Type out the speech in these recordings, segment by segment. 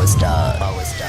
Power Star. Power Star.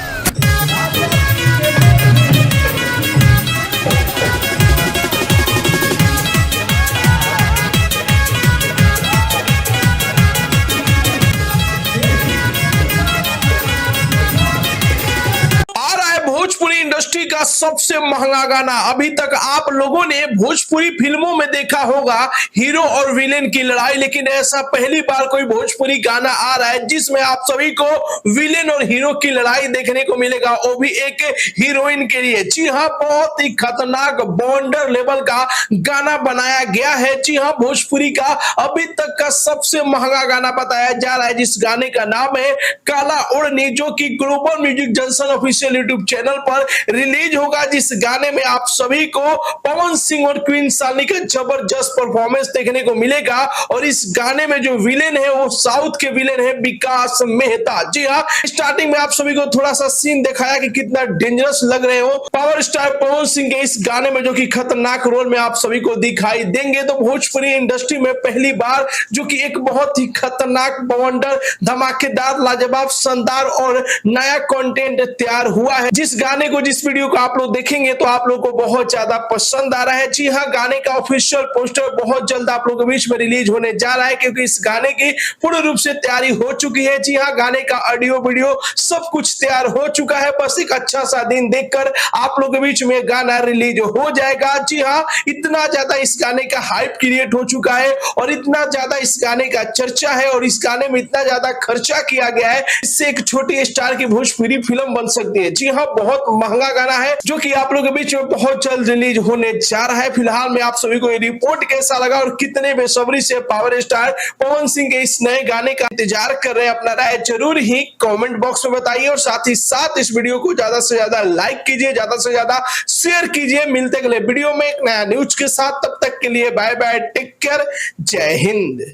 Bhojpuri industry का सबसे महंगा गाना। अभी तक आप लोगों ने भोजपुरी फिल्मों में देखा होगा हीरो और विलेन की लड़ाई, लेकिन ऐसा पहली बार कोई भोजपुरी गाना आ रहा है जिसमें आप सभी को विलेन और हीरो की लड़ाई देखने को मिलेगा, वो भी एक हीरोइन के लिए। जी हाँ, बहुत ही खतरनाक बॉन्डर लेवल का गाना बनाया गया है। जी हाँ, भोजपुरी का अभी तक का सबसे महंगा गाना बताया जा रहा है, जिस गाने का नाम है काला ओढ़नी, जो कि global music junction official YouTube channel पर रिलीज होगा। जिस गाने में आप सभी को पवन सिंह और क्वीन सानी का जबरदस्त परफॉर्मेंस देखने को मिलेगा, और इस गाने में जो विलेन है वो साउथ के विलेन है विकास मेहता। जी हाँ, स्टार्टिंग में आप सभी को थोड़ा सा सीन दिखाया कि कितना डेंजरस लग रहे हो पावर स्टार पवन सिंह के इस गाने में, जो कि खतरनाक रोल में आप सभी को दिखाई देंगे। तो भोजपुरी इंडस्ट्री में पहली बार जो कि एक बहुत ही खतरनाक बवंडर धमाकेदार लाजवाब शानदार और नया कंटेंट तैयार हुआ है। जिस गाने को जिस वीडियो को आप लोग देखेंगे तो आप लोग को बहुत ज्यादा पसंद आ रहा है। जी हाँ, गाने का ऑफिशियल पोस्टर बहुत जल्द आप लोगों के बीच में रिलीज होने जा रहा है, क्योंकि इस गाने की पूर्ण रूप से तैयारी हो चुकी है। जी हाँ, गाने का ऑडियो वीडियो सब कुछ तैयार हो चुका है, बस एक अच्छा सा दिन देखकर आप लोगों के बीच में गाना रिलीज हो जाएगा। जी हाँ, इतना ज्यादा इस गाने का हाइप क्रिएट हो चुका है और इतना ज्यादा इस गाने का चर्चा है और इस गाने में इतना ज्यादा खर्चा किया गया है, इससे एक छोटी स्टार की भोजपुरी फिल्म बन सकती है। जी हाँ, बहुत महंगा गाना है जो कि आप लोगों के बीच में बहुत जल्द रिलीज होने जा रहा है। फिलहाल में आप सभी को ये रिपोर्ट कैसा लगा और कितने बेसब्री से पावर स्टार पवन सिंह के इस नए गाने का इंतजार कर रहे हैं, अपना राय जरूर ही कमेंट बॉक्स में बताइए, और साथ ही साथ इस वीडियो को ज्यादा से ज्यादा लाइक कीजिए, ज्यादा से ज्यादा शेयर कीजिए। मिलते अगले वीडियो में एक नया न्यूज के साथ, तब तक के लिए बाय बाय, टेक केयर, जय हिंद।